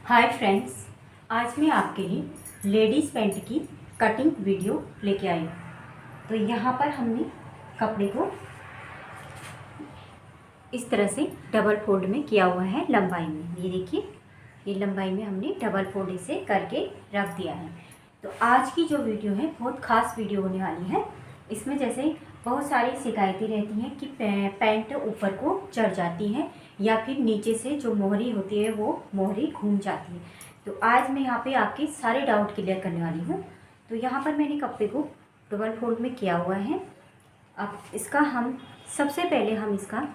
Hi friends, आज मैं आपके लिए लेडीज़ पैंट की कटिंग वीडियो लेके आई हूँ। तो यहाँ पर हमने कपड़े को इस तरह से डबल फोल्ड में किया हुआ है लंबाई में। ये देखिए, ये लंबाई में हमने डबल फोल्ड इसे करके रख दिया है। तो आज की जो वीडियो है बहुत ख़ास वीडियो होने वाली है। इसमें जैसे बहुत सारी शिकायतें रहती हैं कि पैंट ऊपर को चढ़ जाती है या फिर नीचे से जो मोहरी होती है वो मोहरी घूम जाती है। तो आज मैं यहाँ पे आपके सारे डाउट क्लियर करने वाली हूँ। तो यहाँ पर मैंने कपड़े को डबल फोल्ड में किया हुआ है। अब इसका हम सबसे पहले हम इसका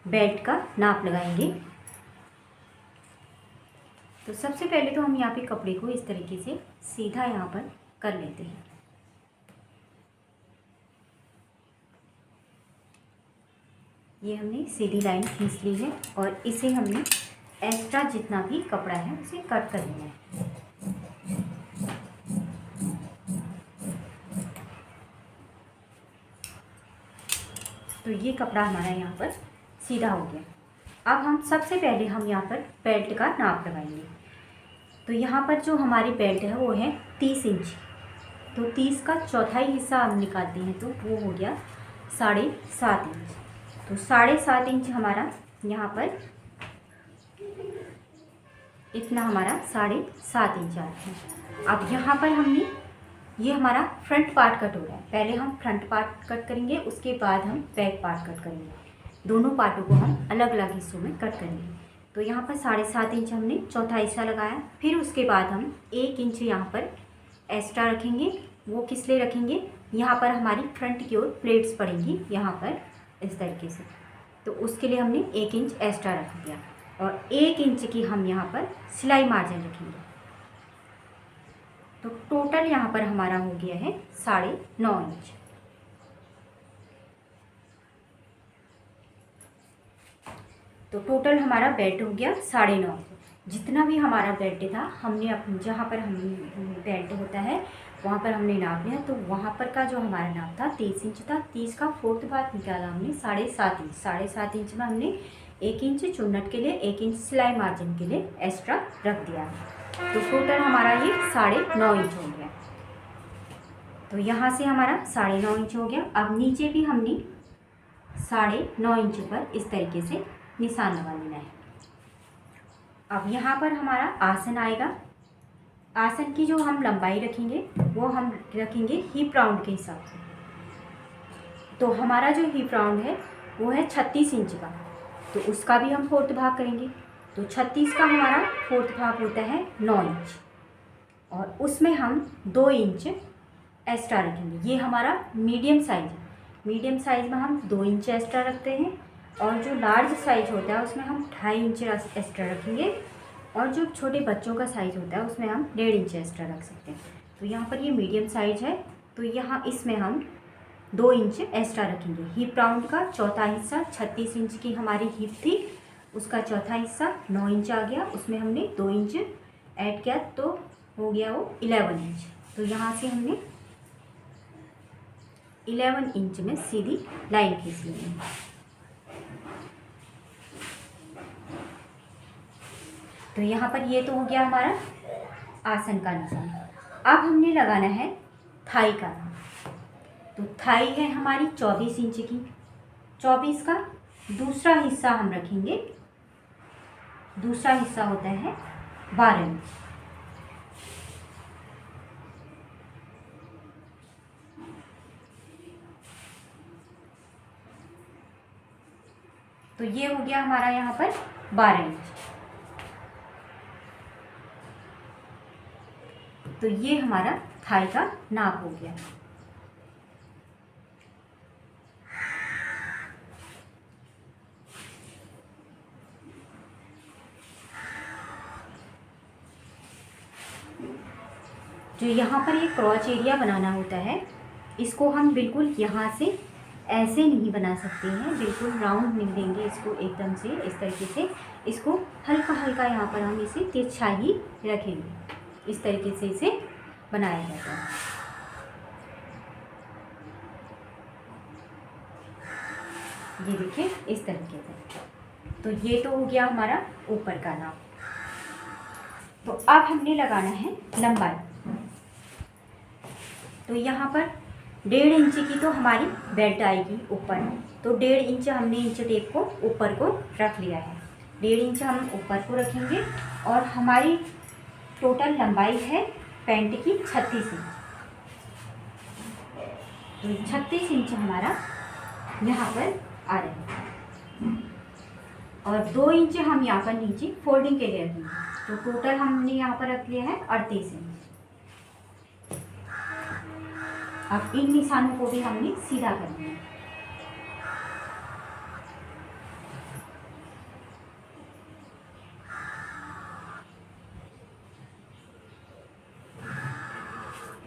बेल्ट का नाप लगाएंगे। तो सबसे पहले तो हम यहाँ पे कपड़े को इस तरीके से सीधा यहाँ पर कर लेते हैं। ये हमने सीधी लाइन खींच ली है और इसे हमने एक्स्ट्रा जितना भी कपड़ा है उसे कट कर लेना है। तो ये कपड़ा हमारा यहाँ पर सीधा हो गया। अब हम सबसे पहले हम यहाँ पर बेल्ट का नाप लगाएंगे। तो यहाँ पर जो हमारी बेल्ट है वो है 30 इंच। तो 30 का चौथाई हिस्सा हम निकालते हैं तो वो हो गया 7.5 इंच। तो 7.5 इंच हमारा यहाँ पर इतना हमारा 7.5 इंच आता है। अब यहाँ पर हमने ये हमारा फ्रंट पार्ट कट हो रहा है। पहले हम फ्रंट पार्ट कट करेंगे, उसके बाद हम बैक पार्ट कट करेंगे। दोनों पार्टों को हम अलग अलग हिस्सों में कट करेंगे। तो यहाँ पर 7.5 इंच हमने चौथा हिस्सा लगाया। फिर उसके बाद हम 1 इंच यहाँ पर एक्स्ट्रा रखेंगे। वो किस लिए रखेंगे? यहाँ पर हमारी फ्रंट की ओर प्लेट्स पड़ेंगी यहाँ पर इस तरीके से। तो उसके लिए हमने 1 इंच एक्स्ट्रा रख दिया और 1 इंच की हम यहाँ पर सिलाई मार्जिन रखेंगे। तो टोटल यहाँ पर हमारा हो गया है 9.5 इंच। तो टोटल हमारा बेल्ट हो गया 9.5। जितना भी हमारा बेल्ट था हमने जहाँ पर हम बेल्ट होता है वहाँ पर हमने नाप लिया। तो वहाँ पर का जो हमारा नाप था 30 इंच था। 30 का 4th पार्ट निकाला हमने 7.5 इंच। 7.5 इंच में हमने 1 इंच चुन्नट के लिए, 1 इंच सिलाई मार्जिन के लिए एक्स्ट्रा रख दिया। तो टोटल हमारा ये 9.5 इंच हो गया। तो यहाँ से हमारा 9.5 इंच हो गया। अब नीचे भी हमने 9.5 इंच पर इस तरीके से निशान लगा लेना है। अब यहाँ पर हमारा आसन आएगा। आसन की जो हम लंबाई रखेंगे वो हम रखेंगे हिप राउंड के हिसाब से। तो हमारा जो हिप राउंड है वो है 36 इंच का। तो उसका भी हम 4th भाग करेंगे। तो 36 का हमारा 4th भाग होता है 9 इंच और उसमें हम 2 इंच एक्स्ट्रा रखेंगे। ये हमारा मीडियम साइज है। मीडियम साइज में हम 2 इंच एक्स्ट्रा रखते हैं और जो लार्ज साइज होता है उसमें हम 2.5 इंच एक्स्ट्रा रखेंगे और जो छोटे बच्चों का साइज़ होता है उसमें हम 1.5 इंच एक्स्ट्रा रख सकते हैं। तो यहाँ पर ये मीडियम साइज है तो यहाँ इसमें हम 2 इंच एक्स्ट्रा रखेंगे। हिप राउंड का चौथा हिस्सा 36 इंच की हमारी हिप थी, उसका चौथा हिस्सा 9 इंच आ गया। उसमें हमने 2 इंच ऐड किया तो हो गया वो 11 इंच। तो यहाँ से हमने 11 इंच में सीधी लाइन खींच लेंगे। तो यहाँ पर ये तो हो गया हमारा आसन का निशान। अब हमने लगाना है थाई का। तो थाई है हमारी 24 इंच की। 24 का दूसरा हिस्सा हम रखेंगे। दूसरा हिस्सा होता है 12 इंच। तो ये हो गया हमारा यहाँ पर 12 इंच। तो ये हमारा थाई का नाप हो गया। जो यहाँ पर ये क्रॉच एरिया बनाना होता है इसको हम बिल्कुल यहाँ से ऐसे नहीं बना सकते हैं, बिल्कुल राउंड नहीं देंगे इसको एकदम से इस तरीके से। इसको हल्का हल्का यहाँ पर हम इसे तिरछा ही रखेंगे। इस तरीके से इसे बनाया जाता है। ये देखिए इस तरीके से। तो ये तो हो गया हमारा ऊपर का नाप। तो अब हमने लगाना है लंबाई। तो यहाँ पर 1.5 इंच की तो हमारी बेल्ट आएगी ऊपर, तो 1.5 इंच हमने इंच टेप को ऊपर को रख लिया है। 1.5 इंच हम ऊपर को रखेंगे और हमारी टोटल लंबाई है पैंट की 36 इंच। तो 36 इंच हमारा यहाँ पर आ रहा है और 2 इंच हम यहाँ पर नीचे फोल्डिंग के लिए रखेंगे। तो टोटल हमने यहाँ पर रख लिया है 38 इंच। अब इन निशानों को भी हमने सीधा करना है।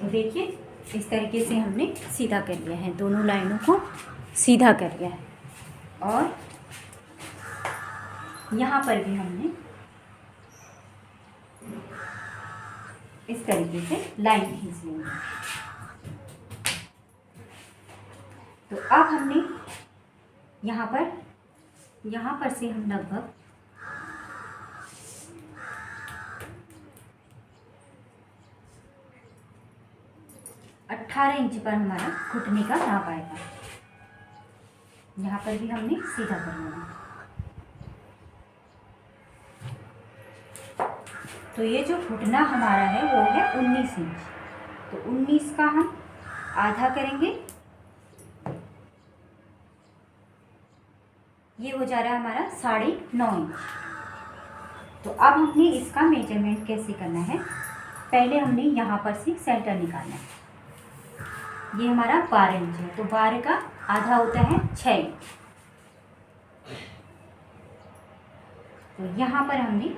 तो देखिए इस तरीके से हमने सीधा कर लिया है, दोनों लाइनों को सीधा कर लिया है। और यहाँ पर भी हमने इस तरीके से लाइन खींच लेंगे। तो अब हमने यहाँ पर से हम लगभग 18 इंच पर हमारा घुटने का नाप आएगा। यहाँ पर भी हमने सीधा करना है। तो ये जो घुटना हमारा है वो है 19 इंच। तो 19 का हम आधा करेंगे, ये हो जा रहा है हमारा 9.5 इंच। तो अब हमने इसका मेजरमेंट कैसे करना है, पहले हमने यहाँ पर से सेंटर निकालना है। ये हमारा 12 इंच है, तो 12 का आधा होता है 6 इंच। तो यहाँ पर हमने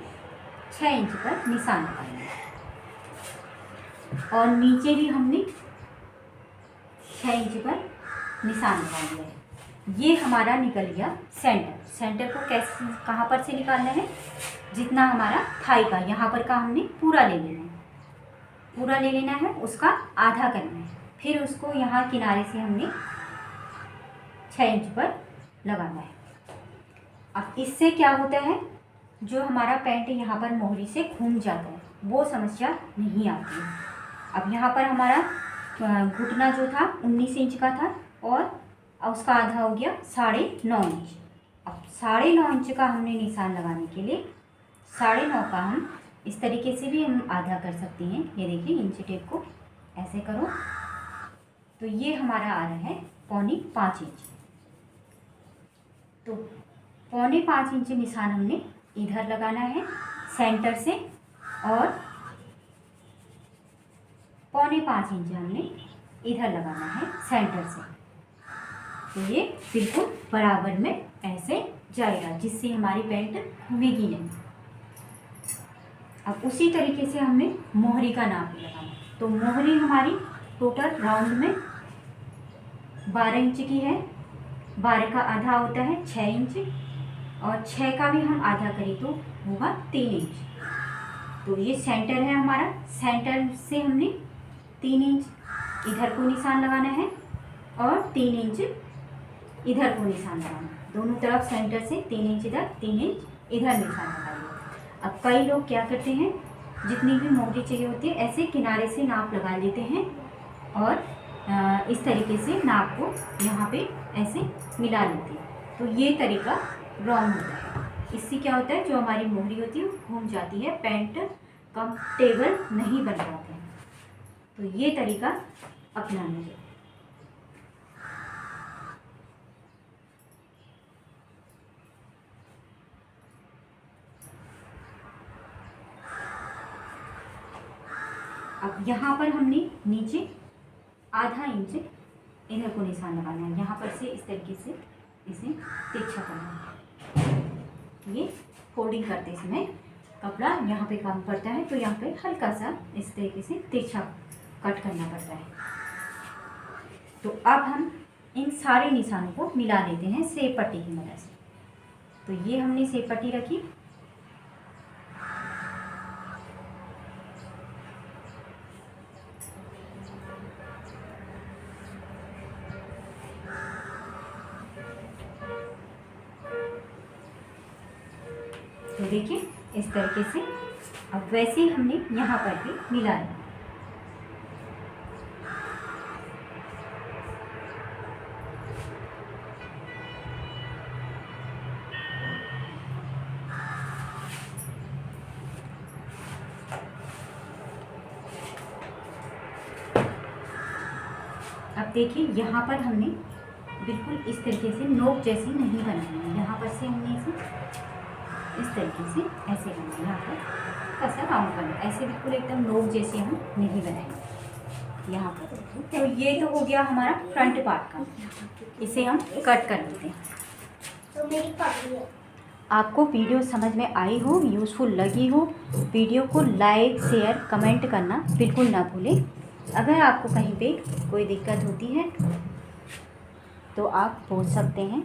6 इंच पर निशान लगाना है और नीचे भी हमने 6 इंच पर निशान लगा दिया है। ये हमारा निकल गया सेंटर। सेंटर को कैसे, कहाँ पर से निकालना है, जितना हमारा थाई का यहाँ पर का हमने पूरा ले लेना है, पूरा ले लेना है, उसका आधा करना है। फिर उसको यहाँ किनारे से हमने 6 इंच पर लगाना है। अब इससे क्या होता है, जो हमारा पैंट यहाँ पर मोहरी से घूम जाता है वो समस्या नहीं आती है। अब यहाँ पर हमारा घुटना जो था 19 इंच का था और उसका आधा हो गया 9.5 इंच। अब 9.5 इंच का हमने निशान लगाने के लिए 9.5 का हम इस तरीके से भी हम आधा कर सकते हैं। ये देखिए इंच टेप को ऐसे करो तो ये हमारा आ रहा है 4.25 इंच। तो 4.25 इंच निशान हमने इधर लगाना है सेंटर से और 4.25 इंच हमने इधर लगाना है सेंटर से। तो ये बिल्कुल बराबर में ऐसे जाएगा जिससे हमारी पैंट घूमेगी नहीं। अब उसी तरीके से हमने मोहरी का नाप लगाना। तो मोहरी हमारी टोटल राउंड में 12 इंच की है। 12 का आधा होता है 6 इंच और 6 का भी हम आधा करें तो होगा 3 इंच। तो ये सेंटर है हमारा, सेंटर से हमने 3 इंच इधर को निशान लगाना है और 3 इंच इधर को निशान लगाना है। दोनों तरफ सेंटर से 3 इंच इधर, 3 इंच इधर निशान लगाइए। अब कई लोग क्या करते हैं, जितनी भी मोहरी चाहिए होती है ऐसे किनारे से नाप लगा लेते हैं और इस तरीके से नाप को यहाँ पे ऐसे मिला लेते हैं। तो ये तरीका रॉन्ग होता है। इससे क्या होता है, जो हमारी मोहरी होती है वो घूम जाती है, पैंट कंफर्टेबल नहीं बन पाते हैं। तो ये तरीका अपनाना है। अब यहाँ पर हमने नीचे आधा इंच इधर को निशान लगाना है। यहाँ पर से इस तरीके से इसे तिरछा करना है। ये फोल्डिंग करते समय कपड़ा यहाँ पे काम पड़ता है तो यहाँ पे हल्का सा इस तरीके से तिरछा कट करना पड़ता है। तो अब हम इन सारे निशानों को मिला लेते हैं सेब पट्टी की मदद से। तो ये हमने सेब पट्टी रखी, तो देखिए इस तरीके से अब वैसे ही हमने यहाँ पर भी मिला लिया। अब देखिए यहाँ पर हमने बिल्कुल इस तरीके से नोक जैसी नहीं बनानी है। यहाँ पर से हमने इसे इस तरीके से ऐसे बनाना है, यहाँ पर ऐसा राउंड करना, ऐसे बिल्कुल एकदम नोक जैसे हम नहीं बनाएंगे। यहाँ पर तो ये तो हो गया हमारा फ्रंट पार्ट का, इसे हम कट कर लेते हैं। तो मेरी आपको वीडियो समझ में आई हो, यूज़फुल लगी हो, वीडियो को लाइक शेयर कमेंट करना बिल्कुल ना भूलें। अगर आपको कहीं पे कोई दिक्कत होती है तो आप पूछ सकते हैं।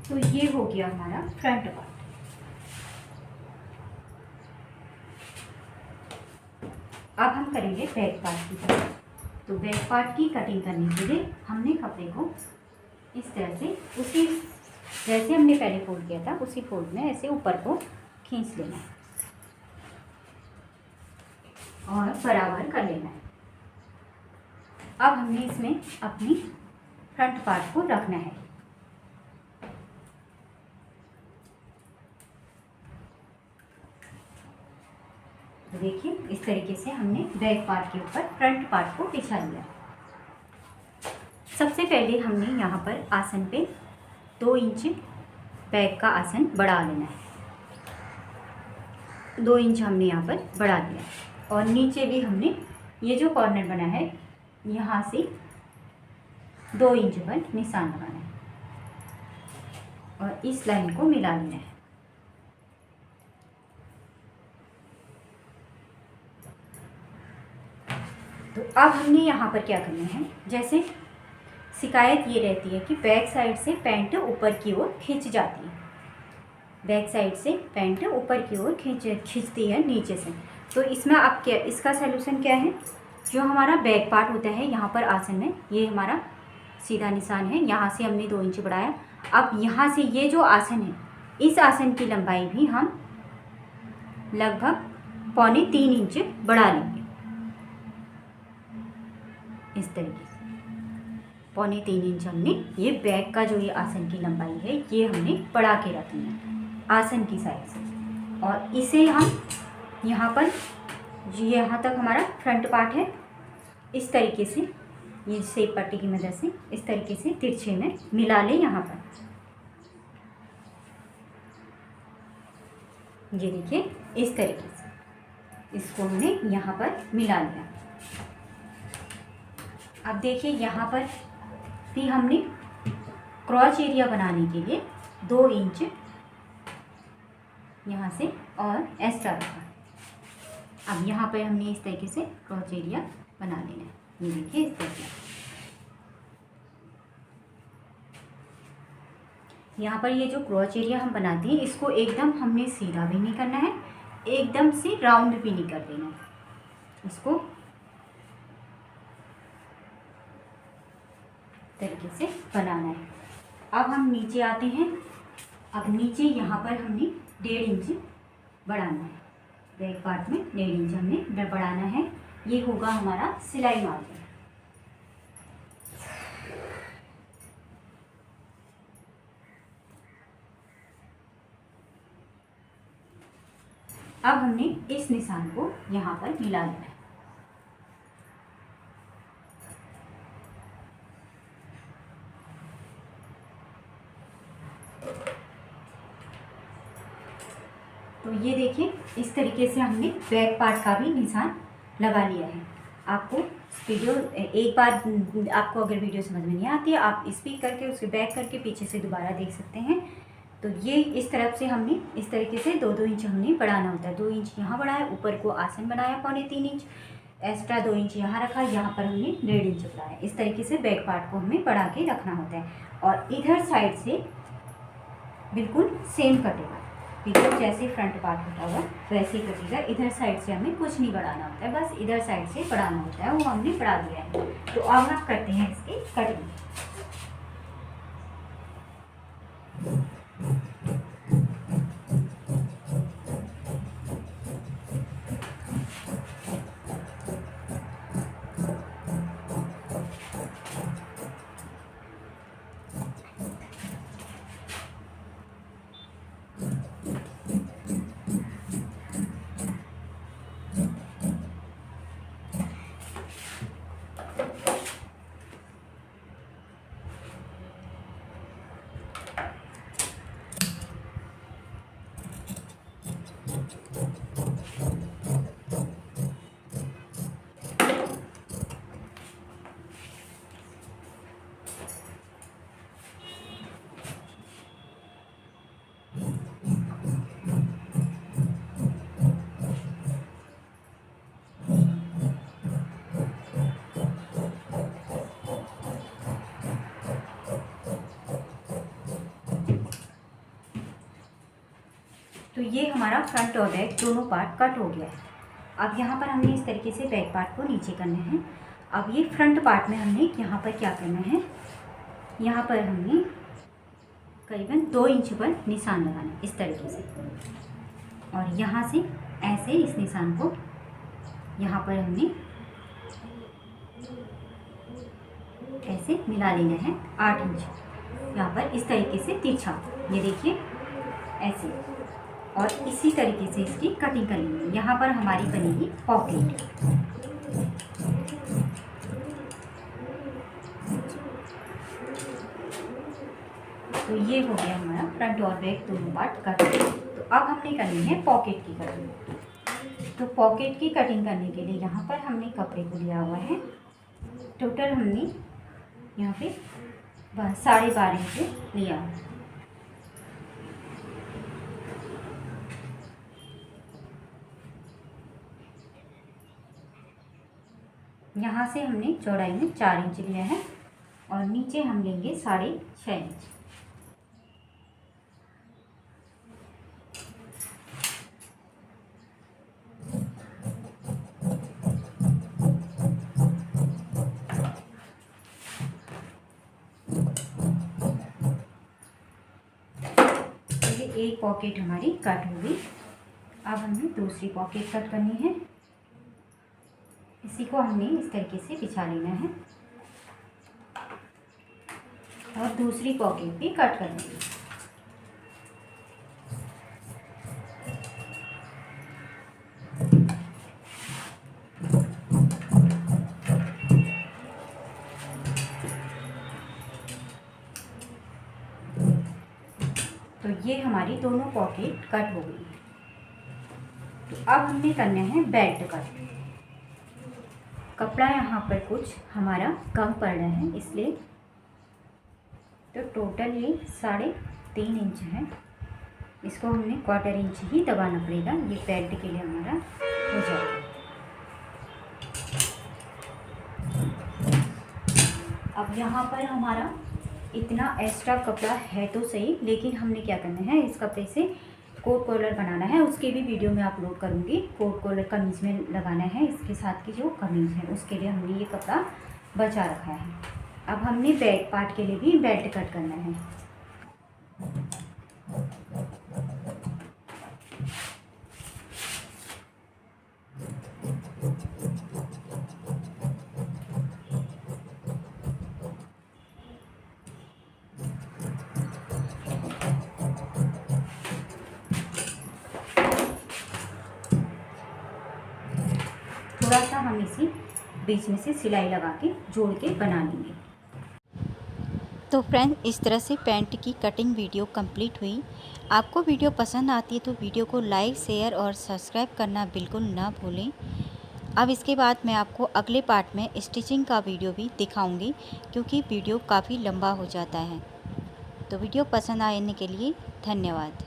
तो ये हो गया हमारा फ्रंट पार्ट। अब हम करेंगे बैक पार्ट की कटिंग। तो बैक पार्ट की कटिंग करने के लिए हमने कपड़े को इस तरह से उसी जैसे हमने पहले फोल्ड किया था उसी फोल्ड में ऐसे ऊपर को खींच लेना है और बराबर कर लेना है। अब हमने इसमें अपनी फ्रंट पार्ट को रखना है। तो देखिए इस तरीके से हमने बैक पार्ट के ऊपर फ्रंट पार्ट को बिछा लिया। सबसे पहले हमने यहाँ पर आसन पे 2 इंच बैक का आसन बढ़ा लेना है। 2 इंच हमने यहाँ पर बढ़ा दिया और नीचे भी हमने ये जो कॉर्नर बना है यहाँ से 2 इंच पर निशान लगाना है और इस लाइन को मिला लेना है। तो अब हमने यहाँ पर क्या करना है, जैसे शिकायत ये रहती है कि बैक साइड से पैंट ऊपर की ओर खिंच जाती है, बैक साइड से पैंट ऊपर की ओर खिंचती है नीचे से। तो इसमें आप क्या, इसका सलूशन क्या है, जो हमारा बैक पार्ट होता है यहाँ पर आसन में, ये हमारा सीधा निशान है, यहाँ से हमने 2 इंच बढ़ाया। अब यहाँ से ये जो आसन है इस आसन की लंबाई भी हम लगभग 2.25 इंच बढ़ा लेंगे। इस तरीके से 2.25 इंच हमने ये बैक का जो ये आसन की लंबाई है ये हमने बढ़ा के रखनी है आसन की साइड से। और इसे हम यहाँ पर यहाँ तक हमारा फ्रंट पार्ट है, इस तरीके से ये शेप पट्टी की मदद से इस तरीके से तिरछे में मिला लें। यहाँ पर ये देखिए इस तरीके से इसको हमने यहाँ पर मिला लिया। अब देखिए यहाँ पर भी हमने क्रॉच एरिया बनाने के लिए 2 इंच यहाँ से और एक्स्ट्रा रखा। अब यहाँ पर हमने इस तरीके से क्रॉच एरिया बना लेना है। ये देखिए इस तरीके यहाँ पर ये जो क्रॉच एरिया हम बनाते हैं इसको एकदम हमने सीधा भी नहीं करना है, एकदम से राउंड भी नहीं कर देना है, इसको तरीके से बनाना है। अब हम नीचे आते हैं। अब नीचे यहाँ पर हमने 1.5 इंच बढ़ाना है, बैक पार्ट में 1.5 इंच हमने बढ़ाना है। ये होगा हमारा सिलाई मार्जिन। अब हमने इस निशान को यहाँ पर मिला लेना है। तो ये देखिए इस तरीके से हमने बैक पार्ट का भी निशान लगा लिया है। आपको वीडियो एक बार आपको अगर वीडियो समझ में नहीं आती है आप स्पीक करके उसके बैक करके पीछे से दोबारा देख सकते हैं। तो ये इस तरफ से हमने इस तरीके से 2-2 इंच हमने बढ़ाना होता है। 2 इंच यहाँ बढ़ाया, ऊपर को आसन बनाया 2.25 इंच, एक्स्ट्रा 2 इंच यहाँ रखा, यहाँ पर हमने 1.5 इंच बढ़ाया। इस तरीके से बैक पार्ट को हमें बढ़ा के रखना होता है। और इधर साइड से बिल्कुल सेम कटेगा। बिल्कुल जैसे फ्रंट पार्ट होता हुआ वैसे ही कटेगा। इधर साइड से हमें कुछ नहीं बढ़ाना होता है, बस इधर साइड से बढ़ाना होता है, वो हमने बढ़ा दिया है। तो अब हम करते हैं इसकी कटिंग। तो ये हमारा फ्रंट और बैक दोनों पार्ट कट हो गया है। अब यहाँ पर हमने इस तरीके से बैक पार्ट को नीचे करना है। अब ये फ्रंट पार्ट में हमने यहाँ पर क्या करना है, यहाँ पर हमने करीबन 2 इंच पर निशान लगाना है इस तरीके से, और यहाँ से ऐसे इस निशान को यहाँ पर हमने ऐसे मिला लेना है 8 इंच यहाँ पर इस तरीके से तिरछा, ये देखिए ऐसे, और इसी तरीके से इसकी कटिंग कर लेंगे। यहाँ पर हमारी बनेगी पॉकेट। तो ये हो गया हमारा फ्रंट और बैक दोनों पार्ट कट। तो अब हमने करनी है पॉकेट की कटिंग। तो पॉकेट की कटिंग करने के लिए यहाँ पर हमने कपड़े को लिया हुआ है, टोटल हमने यहाँ पे 12.5 इंच लिया है। यहाँ से हमने चौड़ाई में 4 इंच लिया है और नीचे हम लेंगे 6.5 इंच। ये एक पॉकेट हमारी कट हो गई। अब हमें दूसरी पॉकेट कट करनी है। इसी को हमने इस तरीके से बिछा लेना है और दूसरी पॉकेट भी कट कर लेंगे। तो ये हमारी दोनों पॉकेट कट हो गई। तो अब हमने करना है बेल्ट कट। कपड़ा यहाँ पर कुछ हमारा कम पड़ रहा है इसलिए, तो टोटल ये 3.5 इंच है, इसको हमने 1/4 इंच ही दबाना पड़ेगा, ये बेल्ट के लिए हमारा हो जाएगा। अब यहाँ पर हमारा इतना एक्स्ट्रा कपड़ा है तो सही, लेकिन हमने क्या करना है, इस कपड़े से कोट कॉलर बनाना है, उसके भी वीडियो में अपलोड करूँगी। कोट कॉलर कमीज में लगाना है, इसके साथ की जो कमीज है उसके लिए हमने ये कपड़ा बचा रखा है। अब हमने बैक पार्ट के लिए भी बेल्ट कट करना है। थोड़ा सा हम इसी बीच में से सिलाई लगा के जोड़ के बना लेंगे। तो फ्रेंड, इस तरह से पैंट की कटिंग वीडियो कंप्लीट हुई। आपको वीडियो पसंद आती है तो वीडियो को लाइक, शेयर और सब्सक्राइब करना बिल्कुल ना भूलें। अब इसके बाद मैं आपको अगले पार्ट में स्टिचिंग का वीडियो भी दिखाऊंगी, क्योंकि वीडियो काफ़ी लंबा हो जाता है। तो वीडियो पसंद आने के लिए धन्यवाद।